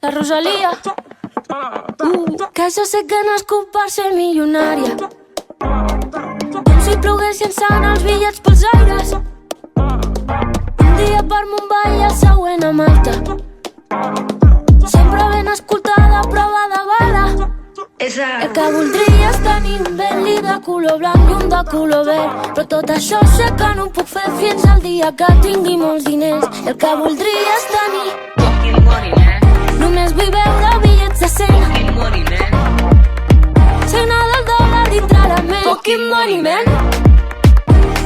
La Rosalía. Que jo sé que no és culp per ser milionària. Com si plogués llançant els bitllets pels aires. Un dia per Mumbai i el següent a Malta. Sempre ben escoltada, prova de bala. El que voldria és tenir un Bentley de color blanc i un de color verd. Però tot això sé que no ho puc fer fins al dia que tingui molts diners. El que voldria és tenir fucking money, man. Només vull veure bitllets de 100. Fucking money, man. Signar del dòlar dintre la ment. Fucking money, man.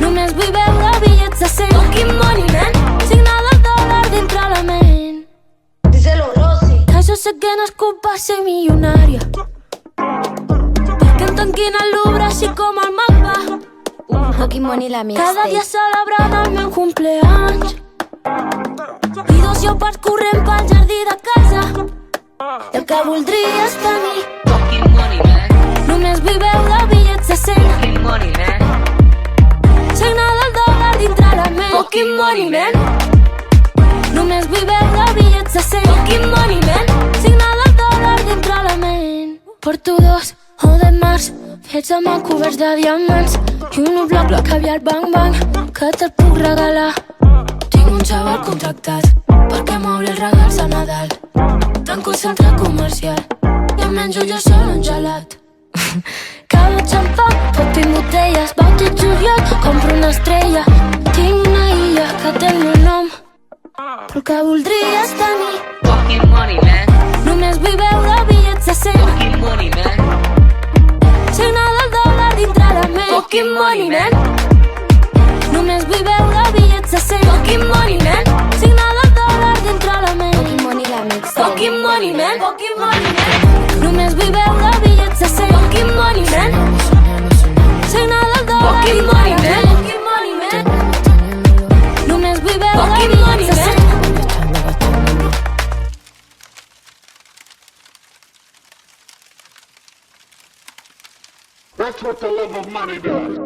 Només vull veure bitllets de 100. Fucking money, man. Signar del dòlar dintre la ment. Díselo, Rosy. Que jo sé que no és culp per ser milionària. Que em tanquin al Louvre així com el MACBA. Fucking money la mixtape. Cada dia celebrant el meu cumpleaños. I 2 lleopards corrent pel jardí de casa. El que voldria és tenir fucking money, man. Només vull veure bitllets de 100. Fucking money, man. Signar del dòlar dintre la ment. Fucking money, man. Només vull veure bitllets de 100. Fucking money, man. Signar del dòlar dintre la ment. Porto 2 o de març fets amb coberts de diamants i un bloc caviar bang bang que te'l puc regalar. Tinc un xaval contractat perquè m'obri els regals a Nadal. Tanco el centre comercial i em menjo jo sol un gelat. Cada xampà, pot 20 botelles, Bauti juliol, compro una estrella. Tinc una illa que té el meu nom, però el que voldria és tenir fucking money, man. Només vull veure bitllets de 100. Fucking money, man. Signar del dòlar dintre la ment. Fucking money, man. Només vull veure bitllets de 100. Fucking money, man. Signar del dòlar dintre la ment. Fucking money la mixtape. Fucking money, man. Fucking money, man. Només vull veure bitllets de 100. Fucking money, man. Signar del dòlar dintre la ment. Fucking money, man. Només vull veure bitllets de 100. That's what the love of money does.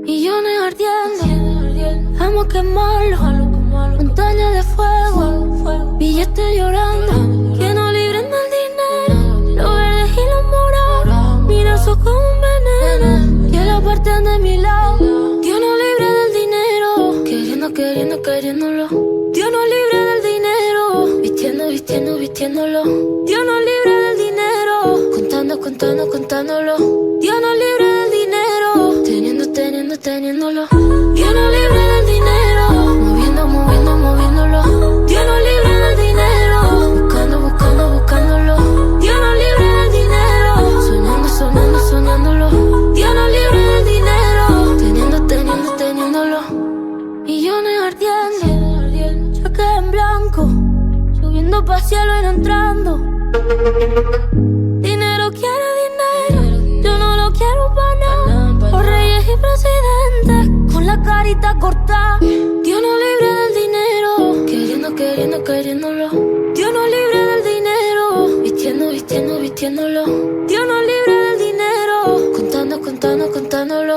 Millones ardiendo, amo quemarlo. Montaña de fuego, billetes llorando. Que no libren del dinero, los verdes y los morados. Mira eso como un veneno, que la parten de mi lado. Dios no libre del dinero, queriéndolo. Dios no libre del dinero, vistiéndolo. Dios no libre del dinero, contándolo. Dios no libre del dinero, teniéndolo. Dios no libre del dinero, moviéndolo. Dios no libre del dinero, buscándolo. Dios no libre del dinero, soñándolo. Dios no libre del dinero, teniéndolo. Millones ardiendo, cheque en blanco, subiendo pa' cielo y no entrando. Dinero quiere dinero, yo no lo quiero pa' nada. Los reyes y presidentes con la carita cortada. Dios no libre del dinero, queriéndolo. Dios no libre del dinero, vistiéndolo. Dios no libre del dinero, contándolo.